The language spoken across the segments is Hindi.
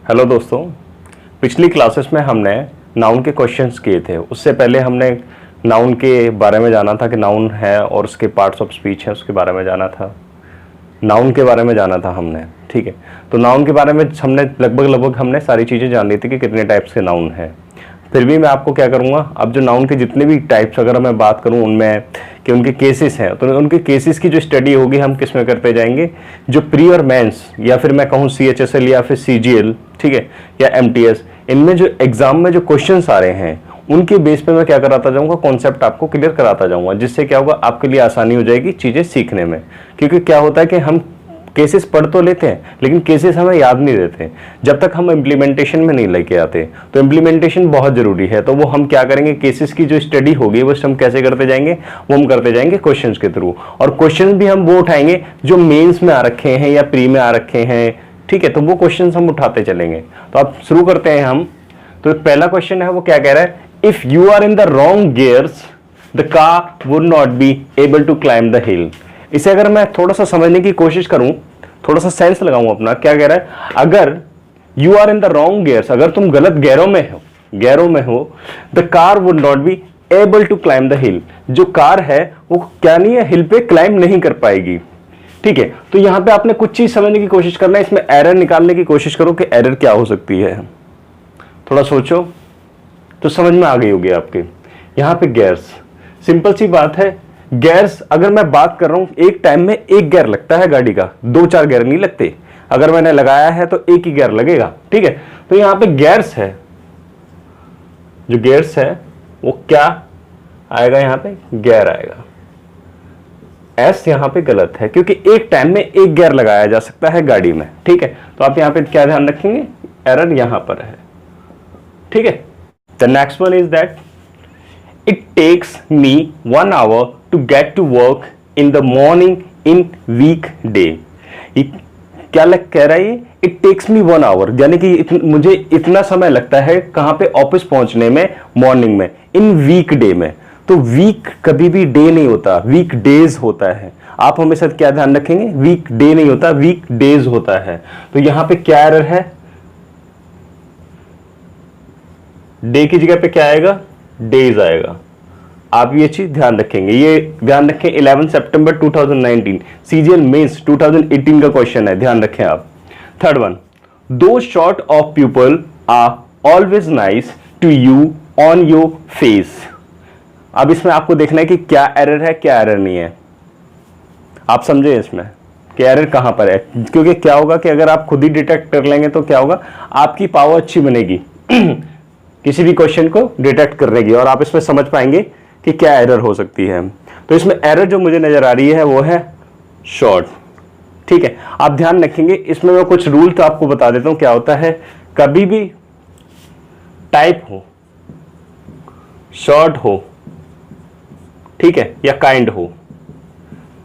हेलो दोस्तों, पिछली क्लासेस में हमने नाउन के क्वेश्चंस किए थे। उससे पहले हमने नाउन के बारे में जाना था कि नाउन है और उसके पार्ट्स ऑफ स्पीच हैं, उसके बारे में जाना था। नाउन के बारे में जाना था हमने, ठीक है। तो नाउन के बारे में हमने लगभग हमने सारी चीज़ें जान ली थी कि कितने टाइप्स के नाउन हैं। फिर भी मैं आपको क्या करूँगा, अब जो नाउन के जितने भी टाइप्स अगर मैं बात करूँ उनमें कि उनके केसेस हैं, तो उनके केसेस की जो स्टडी होगी हम किस में करते जाएंगे, जो प्री और मेंस या फिर मैं कहूँ CHSL या फिर CGL, ठीक है, या MTS, इनमें जो एग्जाम में जो क्वेश्चंस आ रहे हैं उनके बेस पे मैं क्या कराता जाऊंगा, कॉन्सेप्ट आपको क्लियर कराता जाऊंगा, जिससे क्या होगा, आपके लिए आसानी हो जाएगी चीज़ें सीखने में। क्योंकि क्या होता है कि हम केसेस पढ़ तो लेते हैं लेकिन केसेस हमें याद नहीं रहते जब तक हम इम्प्लीमेंटेशन में नहीं लेके आते। तो इम्प्लीमेंटेशन बहुत ज़रूरी है। तो वो हम क्या करेंगे, केसेस की जो स्टडी होगी वो हम कैसे करते जाएंगे, वो हम करते जाएंगे क्वेश्चंस के थ्रू। और क्वेश्चन भी हम वो उठाएंगे जो मेंस में आ रखे हैं या प्री में आ रखे हैं, ठीक है। तो वो क्वेश्चन हम उठाते चलेंगे। तो अब शुरू करते हैं हम। तो पहला क्वेश्चन है वो क्या कह रहा है, if you are in the wrong gears the car would not be able to climb the hill. इसे अगर मैं थोड़ा सा समझने की कोशिश करूं, थोड़ा सा सेंस लगाऊं अपना, क्या कह रहा है, अगर you are in the wrong gears, अगर तुम गलत गियरों में हो the car would not be able to climb the hill, जो कार है वो क्या नहीं है, हिल पे क्लाइंब नहीं कर पाएगी, ठीक है। तो यहां पे आपने कुछ चीज समझने की कोशिश करना है, इसमें एरर निकालने की कोशिश करो कि एरर क्या हो सकती है। थोड़ा सोचो तो समझ में आ गई होगी आपके। यहां पे गियर्स, सिंपल सी बात है, गियर्स अगर मैं बात कर रहा हूं, एक टाइम में एक गियर लगता है गाड़ी का, 2-4 गियर नहीं लगते। अगर मैंने लगाया है तो एक ही गियर लगेगा, ठीक है। तो यहां पे गियर्स है, जो गियर्स है वो क्या आएगा, यहां पे गियर आएगा। एस यहां पे गलत है क्योंकि एक टाइम में एक गियर लगाया जा सकता है गाड़ी में, ठीक है। तो आप यहां पे क्या ध्यान रखेंगे, एरर यहां पर है, ठीक है। The next one is that it takes me 1 hour to get to work in the morning in weekday। क्या कह रहा है ये, it takes me 1 hour, यानी कि मुझे इतना समय लगता है कहां पे, ऑफिस पहुंचने में मॉर्निंग में, इन वीकडे में। तो वीक कभी भी डे नहीं होता, वीक डेज होता है। आप हमेशा क्या ध्यान रखेंगे, वीक डे नहीं होता, वीक डेज होता है। तो यहां पे क्या एरर है, डे की जगह पे क्या आएगा, डेज आएगा। आप ये चीज ध्यान रखेंगे, ये ध्यान रखें। 11 सितंबर 2019 CGL मेंस 2018 का क्वेश्चन है, ध्यान रखें आप। थर्ड वन, दो shot of people are always nice to you on your face. अब इसमें आपको देखना है कि क्या एरर है, क्या एरर नहीं है। आप समझे इसमें कि एरर कहां पर है, क्योंकि क्या होगा कि अगर आप खुद ही डिटेक्ट कर लेंगे तो क्या होगा, आपकी पावर अच्छी बनेगी किसी भी क्वेश्चन को डिटेक्ट करने की, और आप इसमें समझ पाएंगे कि क्या एरर हो सकती है। तो इसमें एरर जो मुझे नजर आ रही है वो है शॉर्ट, ठीक है। आप ध्यान रखेंगे, इसमें मैं कुछ रूल तो आपको बता देता हूं क्या होता है। कभी भी टाइप हो, शॉर्ट हो, ठीक है, या काइंड हो,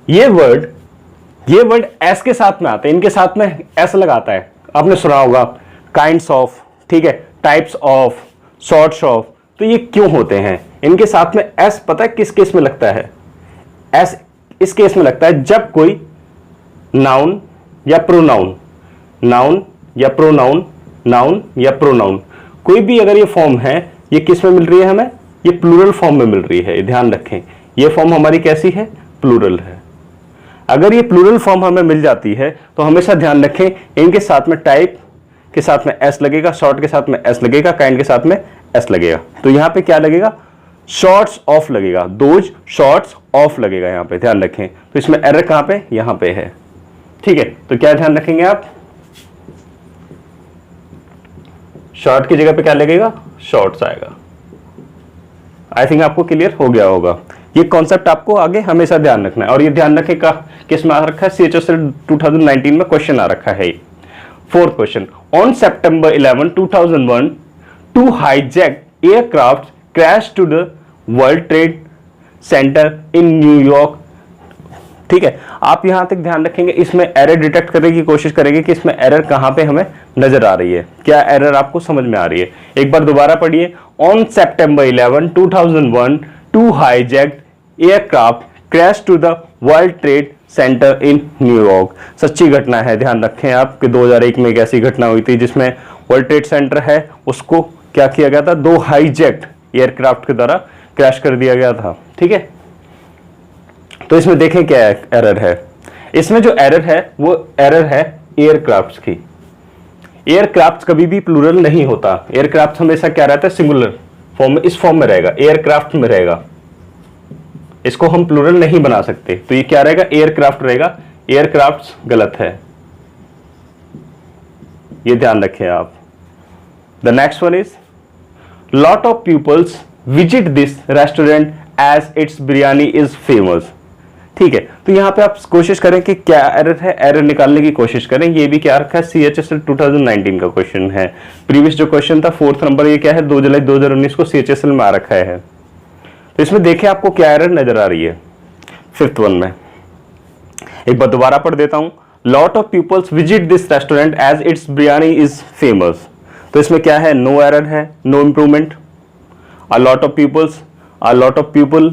ये वर्ड एस के साथ में आते हैं, इनके साथ में एस लगाता है। आपने सुना होगा काइंड्स ऑफ, ठीक है, टाइप्स ऑफ, सॉर्ट्स ऑफ। तो ये क्यों होते हैं, इनके साथ में एस पता है किस केस में लगता है, एस इस केस में लगता है जब कोई नाउन या प्रोनाउन, नाउन या प्रोनाउन, नाउन या प्रोनाउन, कोई भी अगर ये फॉर्म है, ये किस में मिल रही है हमें, ये प्लूरल फॉर्म में मिल रही है। ध्यान रखें, ये फॉर्म हमारी कैसी है, प्लूरल है। अगर ये प्लूरल फॉर्म हमें मिल जाती है तो हमेशा ध्यान रखें, इनके साथ में टाइप के साथ में एस लगेगा, शॉर्ट के साथ में एस लगेगा, काइंड के साथ में एस लगेगा। तो यहां पे क्या लगेगा, शॉर्ट्स ऑफ लगेगा, दोज शॉर्ट्स ऑफ लगेगा यहां पे, ध्यान रखें। तो इसमें एरर कहां पे, यहां पे है, ठीक है। तो क्या ध्यान रखेंगे आप, शॉर्ट की जगह पे क्या लगेगा, शॉर्ट्स आएगा। आई थिंक आपको क्लियर हो गया होगा। ये कॉन्सेप्ट आपको आगे हमेशा ध्यान रखना है, और ये ध्यान रखें का किस में आ रखा है, CHSL 2019 में क्वेश्चन आ रखा है। Fourth question, on September 11, 2001 two hijacked aircraft crashed to the World Trade Center in New York, ठीक है। आप यहां तक ध्यान रखेंगे, इसमें एरर डिटेक्ट करने की कोशिश करेंगे कि इसमें एरर कहां पे हमें नजर आ रही है, क्या एरर आपको समझ में आ रही है। एक बार दोबारा पढ़िए, on September 11, 2001 two hijacked aircraft crashed to the World Trade centre in New York. सच्ची घटना है, ध्यान रखें आप कि 2001 में एक ऐसी घटना हुई थी जिसमें वर्ल्ड ट्रेड सेंटर है उसको क्या किया गया था, 2 हाईजैक्ड एयरक्राफ्ट के द्वारा क्रैश कर दिया गया था। ठीक है, तो इसमें देखें क्या एरर है। इसमें जो एरर है वो एरर है एयरक्राफ्ट की। एयरक्राफ्ट कभी भी प्लूरल नहीं होता, एयरक्राफ्ट हमेशा क्या रहता है, सिंगुलर फॉर्म में, इस फॉर्म में रहेगा, एयरक्राफ्ट में रहेगा। इसको हम प्लूरल नहीं बना सकते, तो ये क्या रहेगा, एयरक्राफ्ट रहेगा। एयरक्राफ्ट गलत है, ये ध्यान रखें आप। The next one is lot of peoples visit this restaurant as its biryani is famous. ठीक है, तो यहां पे आप कोशिश करें कि क्या एरर है, एरर निकालने की कोशिश करें। ये भी क्या रखा है, CHSL 2019 का क्वेश्चन है। प्रीवियस जो क्वेश्चन था 4th नंबर, ये क्या है, 2 जुलाई 2019 को CHSL में आ रखा है। तो इसमें देखें आपको क्या एरर नजर आ रही है 5th वन में। एक बार दोबारा पढ़ देता हूं, lot of peoples visit this restaurant as its biryani is famous. तो इसमें क्या है, नो एरर है, no improvement. A lot of peoples, a lot of people,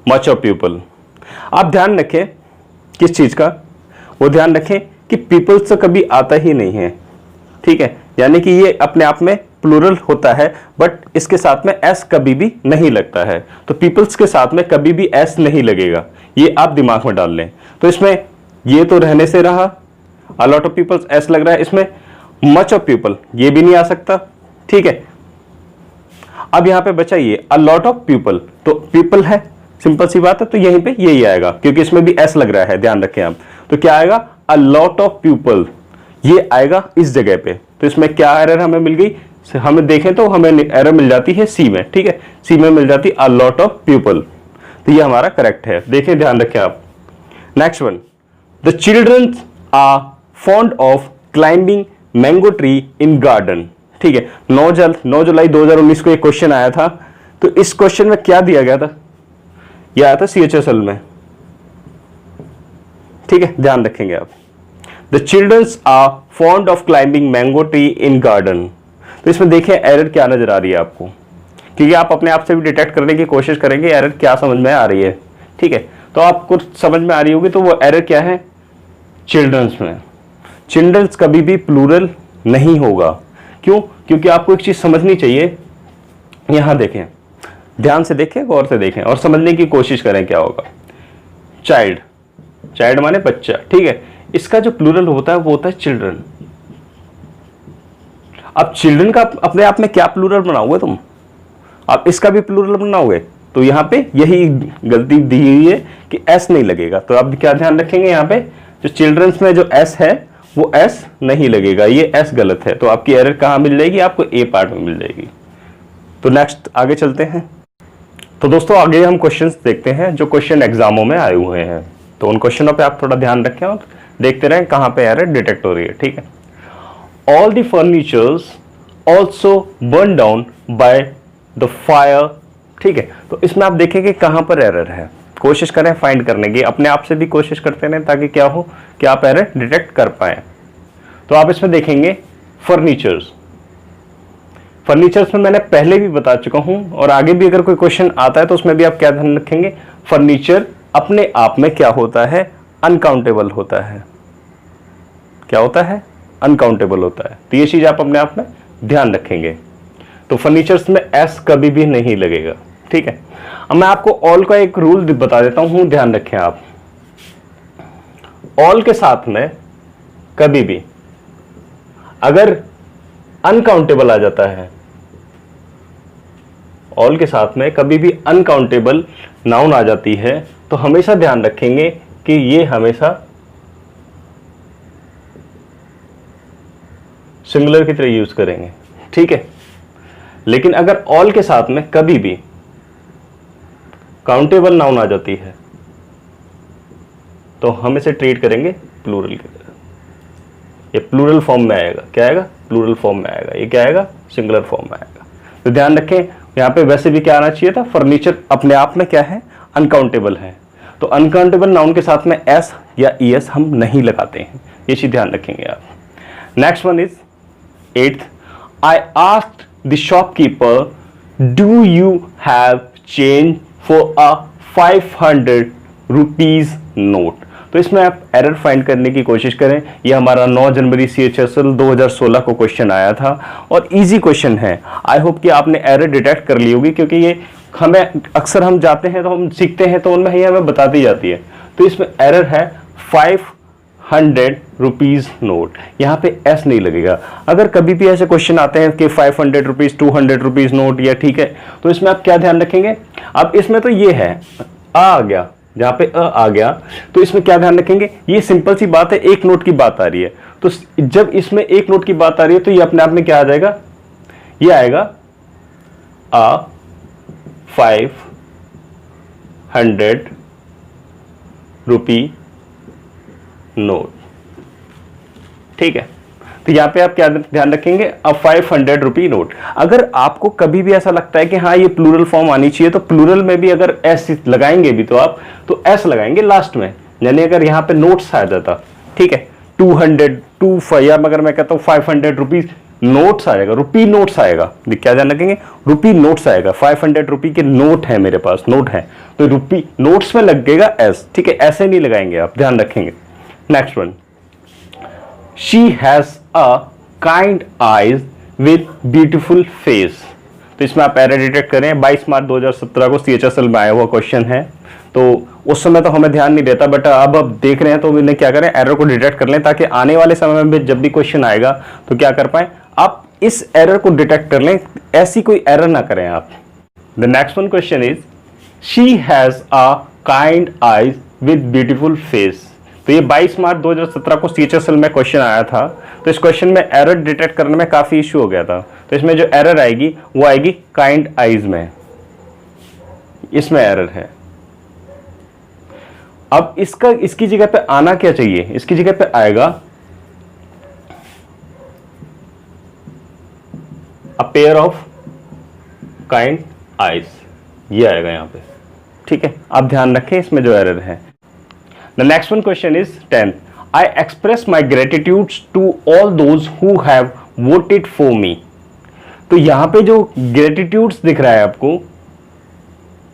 much of people. आप ध्यान रखें किस चीज का, वो ध्यान रखें कि पीपल्स तो कभी आता ही नहीं है। ठीक है, यानी कि ये अपने आप में प्लूरल होता है, बट इसके साथ में एस कभी भी नहीं लगता है। तो पीपल्स के साथ में कभी भी एस नहीं लगेगा, ये आप दिमाग में डाल लें। तो इसमें ये तो रहने से रहा, अ लॉट ऑफ पीपल्स एस लग रहा है, इसमें मच ऑफ पीपल ये भी नहीं आ सकता। ठीक है, अब यहां पे बचा ये अ लॉट ऑफ पीपल, तो पीपल है, सिंपल सी बात है, तो यहीं पे यही आएगा क्योंकि इसमें भी एस लग रहा है, ध्यान रखें आप। तो क्या आएगा, अ लॉट ऑफ पीपल, ये आएगा इस जगह पे। तो इसमें क्या एरर हमें मिल गई, हमें देखें तो हमें एरर मिल जाती है सी में। ठीक है, सी में मिल जाती अ लॉट ऑफ पीपल, तो ये हमारा करेक्ट है। देखें, ध्यान रखें आप। Next one, the children are fond of climbing mango tree in garden. ठीक है, 9 जुलाई 2019 को एक क्वेश्चन आया था। तो इस क्वेश्चन में क्या दिया गया था, यह आया था CHSL में। ठीक है, ध्यान रखेंगे आप। The childrens are fond of climbing mango tree in garden. तो इसमें देखिए एरर क्या नजर आ रही है आपको, क्योंकि आप अपने आप से भी डिटेक्ट करने की कोशिश करेंगे एरर क्या समझ में आ रही है। ठीक है, तो आपको समझ में आ रही होगी, तो वो एरर क्या है, चिल्ड्रंस में। चिल्ड्रंस कभी भी प्लूरल नहीं होगा। क्यों, क्योंकि आपको एक चीज समझनी चाहिए। यहां देखें, ध्यान से देखें, गौर से देखें और समझने की कोशिश करें क्या होगा। चाइल्ड, चाइल्ड माने बच्चा। ठीक है, इसका जो प्लूरल होता है वो होता है चिल्ड्रन। अब चिल्ड्रन का अपने आप में क्या प्लूरल बनाओगे तुम, आप इसका भी प्लूरल बनाओगे, तो यहां पे यही गलती दी हुई है कि एस नहीं लगेगा। तो आप क्या ध्यान रखेंगे, यहां पे जो चिल्ड्रंस में जो एस है वो एस नहीं लगेगा, ये एस गलत है। तो आपकी एरर कहां मिल जाएगी, आपको ए पार्ट में मिल जाएगी। तो नेक्स्ट आगे चलते हैं। तो दोस्तों आगे हम क्वेश्चंस देखते हैं जो क्वेश्चन एग्जामों में आए हुए हैं। तो उन क्वेश्चनों पे आप थोड़ा ध्यान रखें और देखते रहें कहां पे एरर डिटेक्ट हो रही है। ठीक है, all the furnitures also burn down by the fire. ठीक है, तो इसमें आप देखेंगे कहां पर एरर है, कोशिश करें फाइंड करने की, अपने आप से भी कोशिश करते रहें ताकि क्या हो कि आप एरर डिटेक्ट कर पाए। तो आप इसमें देखेंगे फर्नीचर्स, फर्नीचर्स में मैंने पहले भी बता चुका हूं और आगे भी अगर कोई क्वेश्चन आता है तो उसमें भी आप क्या ध्यान रखेंगे, फर्नीचर अपने आप में क्या होता है, अनकाउंटेबल होता है। क्या होता है, अनकाउंटेबल होता है। तो ये चीज आप अपने आप में ध्यान रखेंगे। तो फर्नीचर्स में एस कभी भी नहीं लगेगा। ठीक है, अब मैं आपको ऑल का एक रूल बता देता हूं, ध्यान रखें आप। ऑल के साथ में कभी भी अगर अनकाउंटेबल आ जाता है, ऑल के साथ में कभी भी अनकाउंटेबल नाउन आ जाती है, तो हमेशा ध्यान रखेंगे कि ये हमेशा सिंगुलर की तरह यूज करेंगे। ठीक है, लेकिन अगर ऑल के साथ में कभी भी काउंटेबल नाउन आ जाती है तो हम इसे ट्रीट करेंगे प्लूरल की तरह। ये प्लूरल फॉर्म में आएगा, क्या आएगा, प्लूरल फॉर्म में आएगा। ये क्या आएगा, सिंगुलर फॉर्म में आएगा। तो ध्यान रखें, यहाँ पे वैसे भी क्या आना चाहिए था, फर्नीचर अपने आप में क्या है, अनकाउंटेबल है। तो अनकाउंटेबल नाउन के साथ में एस या ईएस हम नहीं लगाते हैं, ये चीज ध्यान रखेंगे आप। Next one is 8th, I asked the shopkeeper, do you have change for a 500 rupees note? तो इसमें आप एरर फाइंड करने की कोशिश करें। ये हमारा 9 जनवरी CHSL 2016 को क्वेश्चन आया था और इजी क्वेश्चन है। आई होप कि आपने एरर डिटेक्ट कर ली होगी, क्योंकि ये हमें अक्सर हम जाते हैं तो हम सीखते हैं तो उनमें ये हमें बताती जाती है। तो इसमें एरर है 500 रुपीज नोट, यहाँ पे एस नहीं लगेगा। अगर कभी भी ऐसे क्वेश्चन आते हैं कि 500 रुपीज 200 रुपीज नोट या ठीक है, तो इसमें आप क्या ध्यान रखेंगे। अब इसमें तो ये है आ गया, जहाँ पे आ गया तो इसमें क्या ध्यान रखेंगे, ये सिंपल सी बात है, एक नोट की बात आ रही है। तो जब इसमें एक नोट की बात आ रही है तो ये अपने आप में क्या आ जाएगा, ये आएगा आ 500 रुपी नोट, ठीक है। तो यहां पे आप क्या ध्यान रखेंगे, अब 500 रुपी नोट। अगर आपको कभी भी ऐसा लगता है कि हाँ ये प्लूरल फॉर्म आनी चाहिए, तो प्लूरल में भी अगर एस लगाएंगे भी तो आप तो एस लगाएंगे लास्ट में, यानी अगर यहां पे नोट्स आ जाता, ठीक है, 200 या अगर मैं कहता हूं 500 रुपीज नोट्स आएगा, रुपी नोट्स आएगा, क्या ध्यान रखेंगे, रुपी नोट्स आएगा। 500 रुपी के नोट है, मेरे पास नोट है, तो रुपी नोट्स में लगेगा एस, ठीक है, ऐसे नहीं लगाएंगे आप, ध्यान रखेंगे। Next one, she has a kind eyes with beautiful face. तो इसमें आप एरर डिटेक्ट करें, 22 मार्च 2017 को CHSL में आया हुआ क्वेश्चन है। तो उस समय तो हमें ध्यान नहीं देता, बट अब देख रहे हैं तो इन्हें क्या करें, एरर को डिटेक्ट कर लें, ताकि आने वाले समय में जब भी क्वेश्चन आएगा तो क्या कर पाए, आप इस एरर को डिटेक्ट कर लें, ऐसी कोई एरर ना करें आप। The next one question is, she has a kind eyes with beautiful face. तो ये 22 मार्च 2017 को CHSL में क्वेश्चन आया था। तो इस क्वेश्चन में एरर डिटेक्ट करने में काफी इश्यू हो गया था। तो इसमें जो एरर आएगी वो आएगी काइंड आईज में, इसमें एरर है। अब इसकी जगह पे आना क्या चाहिए, इसकी जगह पे आएगा a pair of kind eyes, ये आएगा यहां पे, ठीक है। आप ध्यान रखें इसमें जो एरर है। The next one question is 10th. I express my gratitude to all those who have voted for me. तो यहां पे जो gratitudes दिख रहा है आपको,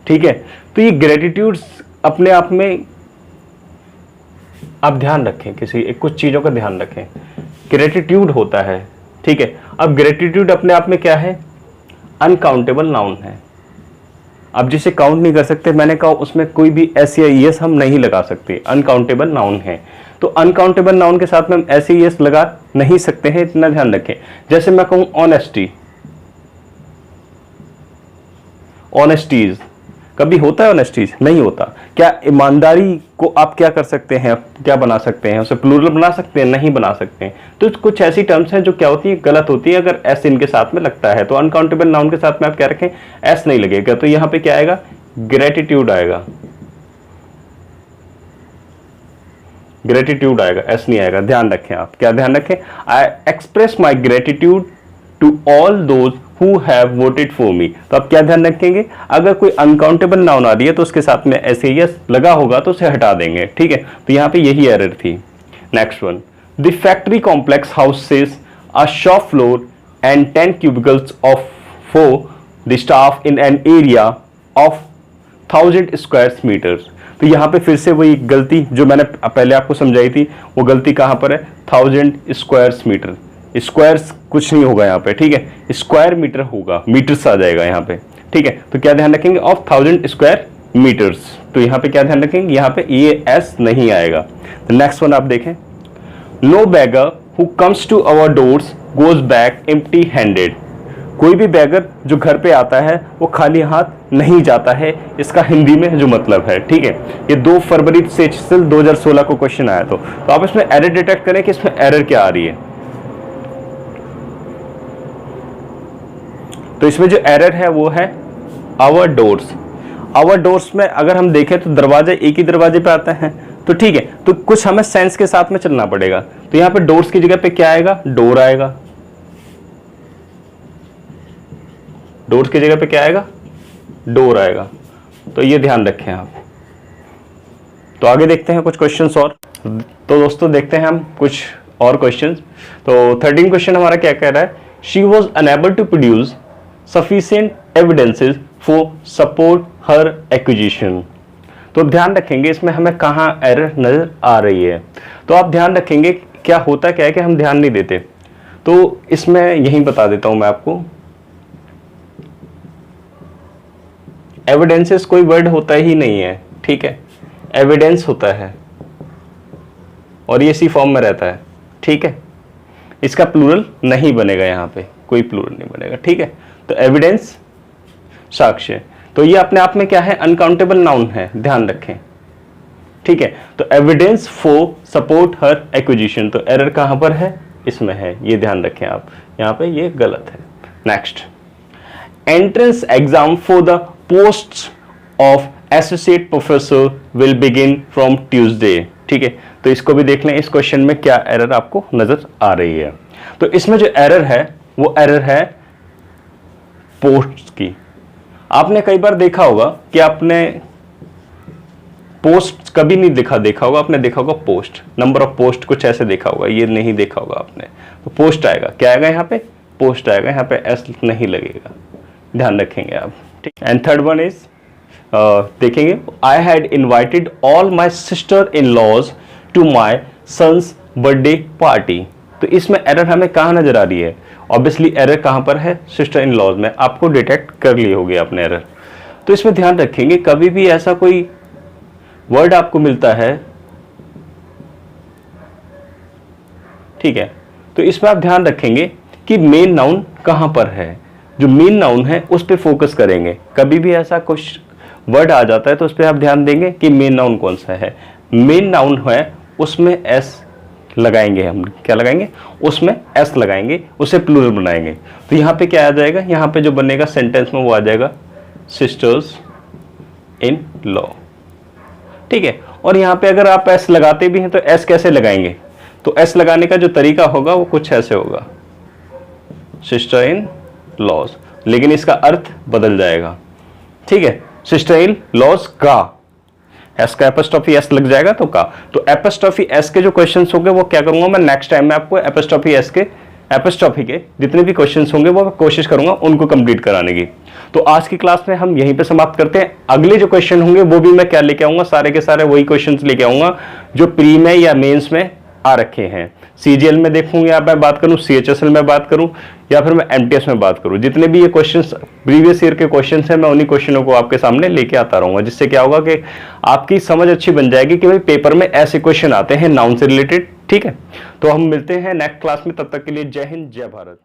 ठीक है, तो ये gratitudes अपने आप में आप ध्यान रखें, कुछ चीजों का ध्यान रखें। gratitude होता है, ठीक है। अब gratitude अपने आप में क्या है, अनकाउंटेबल नाउन है। अब जिसे काउंट नहीं कर सकते, मैंने कहा उसमें कोई भी एस या ईएस हम नहीं लगा सकते, अनकाउंटेबल नाउन है। तो अनकाउंटेबल नाउन के साथ में हम एस या ईएस लगा नहीं सकते हैं, इतना ध्यान रखें। जैसे मैं कहूं ऑनेस्टी, ऑनेस्टीज, कभी होता है ऑनेस्टीज? नहीं होता। क्या ईमानदारी को आप क्या कर सकते हैं, क्या बना सकते हैं, उसे प्लूरल बना सकते हैं? नहीं बना सकते हैं। तो कुछ ऐसी टर्म्स हैं जो क्या होती है, गलत होती है अगर एस इनके साथ में लगता है। तो अनकाउंटेबल नाउन के साथ में आप क्या रखें, एस नहीं लगेगा। तो यहां पे क्या आएगा, ग्रेटिट्यूड आएगा, ग्रेटिट्यूड आएगा, एस नहीं आएगा। ध्यान रखें आप, क्या ध्यान रखें, I express my gratitude to all those who have voted for me. तो आप क्या ध्यान रखेंगे, अगर कोई अनकाउंटेबल नाउन आ रही है तो उसके साथ में ऐसे यस लगा होगा तो उसे हटा देंगे, ठीक है। तो यहां पे यही एरर थी। Next one, the factory complex houses a shop floor and 10 cubicles of for the staff in an area of 1000 square metres. तो यहां पे फिर से वही गलती जो मैंने पहले आपको समझाई थी, वो गलती कहां पर है, 1000 स्क्वायर मीटर। स्क्वायर्स कुछ नहीं होगा यहाँ पे, ठीक है, स्क्वायर मीटर होगा, मीटर्स आ जाएगा यहाँ पे, ठीक है। तो क्या ध्यान रखेंगे, ऑफ 1000 स्क्वायर मीटर्स। तो यहाँ पे क्या ध्यान रखेंगे, यहाँ पे ये एस नहीं आएगा। नेक्स्ट वन आप देखें, no beggar who comes to our doors goes back empty handed. कोई भी बैगर जो घर पे आता है वो खाली हाथ नहीं जाता है, इसका हिंदी में जो मतलब है, ठीक है। ये 2 फरवरी से 2016 को क्वेश्चन आया। तो आप इसमें एरर डिटेक्ट करें कि इसमें एरर क्या आ रही है। तो इसमें जो एरर है वो है आवर डोर्स। आवर डोर्स में अगर हम देखें तो दरवाजे एक ही दरवाजे पे आते हैं, तो ठीक है, तो कुछ हमें सेंस के साथ में चलना पड़ेगा। तो यहां पे डोर्स की जगह पे क्या आएगा, डोर आएगा। डोर्स की जगह पे क्या आएगा, डोर आएगा। तो ये ध्यान रखें आप। तो आगे देखते हैं कुछ क्वेश्चंस और। तो दोस्तों देखते हैं हम कुछ और क्वेश्चंस। तो 13 क्वेश्चन हमारा क्या कह रहा है, she was unable to produce sufficient evidences for support her accusation। तो ध्यान रखेंगे इसमें हमें कहाँ एरर नजर आ रही है। तो आप ध्यान रखेंगे क्या होता क्या है कि हम ध्यान नहीं देते, तो इसमें यही बता देता हूं मैं आपको। एविडेंसेस कोई वर्ड होता ही नहीं है, ठीक है, एविडेंस होता है और ये इसी फॉर्म में रहता है, ठीक है। इसका प्लूरल नहीं बनेगा, यहाँ पे कोई प्लूरल नहीं बनेगा, ठीक है। तो एविडेंस साक्ष्य, तो ये अपने आप में क्या है, अनकाउंटेबल नाउन है, ध्यान रखें, ठीक है। तो evidence for support her acquisition, तो एरर कहां पर है, इसमें है, ये ध्यान रखें आप, यहां पे ये गलत है। Next, entrance exam for the post of associate professor will begin from Tuesday, ठीक है। तो इसको भी देख लें, इस क्वेश्चन में क्या एरर आपको नजर आ रही है। तो इसमें जो एरर है वो एरर है पोस्ट की। आपने कई बार देखा होगा कि आपने पोस्ट कभी नहीं देखा होगा, आपने देखा होगा पोस्ट, नंबर ऑफ पोस्ट कुछ ऐसे देखा होगा, ये नहीं देखा होगा आपने। तो पोस्ट आएगा, क्या आएगा यहाँ पे, पोस्ट आएगा, यहाँ पे एस नहीं लगेगा, ध्यान रखेंगे आप, ठीक। एंड थर्ड वन इज देखेंगे, I had invited all my sister in laws to my son's birthday party. तो इसमें एरर हमें कहाँ नजर आ रही है, ऑब्वियसली एरर कहाँ पर है, सिस्टर इन लॉज में, आपको डिटेक्ट कर लिए होगे आपने एरर। तो इसमें ध्यान रखेंगे कभी भी ऐसा कोई वर्ड आपको मिलता है, ठीक है, तो इसमें आप ध्यान रखेंगे कि मेन नाउन कहां पर है, जो मेन नाउन है उस पर फोकस करेंगे। कभी भी ऐसा कुछ वर्ड आ जाता है तो उस पर आप ध्यान देंगे कि मेन नाउन कौन सा है। मेन नाउन है उसमें एस लगाएंगे, हम क्या लगाएंगे, उसमें एस लगाएंगे, उसे प्लूरल बनाएंगे। तो यहाँ पे क्या आ जाएगा, यहाँ पे जो बनेगा सेंटेंस में वो आ जाएगा सिस्टर्स इन लॉ, ठीक है। और यहाँ पे अगर आप एस लगाते भी हैं तो एस कैसे लगाएंगे, तो एस लगाने का जो तरीका होगा वो कुछ ऐसे होगा, सिस्टर इन लॉज, लेकिन इसका अर्थ बदल जाएगा, ठीक है। सिस्टर इन लॉज का, एस का एपोस्ट्रोफी एस लग जाएगा तो का। तो एपोस्ट्रोफी एस के जो क्वेश्चंस होंगे वो क्या करूंगा मैं, नेक्स्ट टाइम में आपको एपोस्ट्रोफी एस के, एपोस्ट्रोफी के जितने भी क्वेश्चंस होंगे वो कोशिश करूंगा उनको कंप्लीट कराने की। तो आज की क्लास में हम यहीं पे समाप्त करते हैं। अगले जो क्वेश्चन होंगे वो भी मैं क्या लेके आऊंगा, सारे के सारे वही क्वेश्चंस लेके आऊंगा जो प्री में या मेंस में आ रखे हैं। सीजीएल में देखूंगे, या मैं बात करूं सीएचएसएल में बात करूं या फिर मैं एमटीएस में बात करूं, जितने भी ये क्वेश्चंस प्रीवियस ईयर के क्वेश्चंस हैं मैं उन्हीं क्वेश्चनों को आपके सामने लेके आता रहूंगा, जिससे क्या होगा कि आपकी समझ अच्छी बन जाएगी कि भाई पेपर में ऐसे क्वेश्चन आते हैं नाउन से रिलेटेड, ठीक है। तो हम मिलते हैं नेक्स्ट क्लास में, तब तक के लिए जय हिंद जय भारत।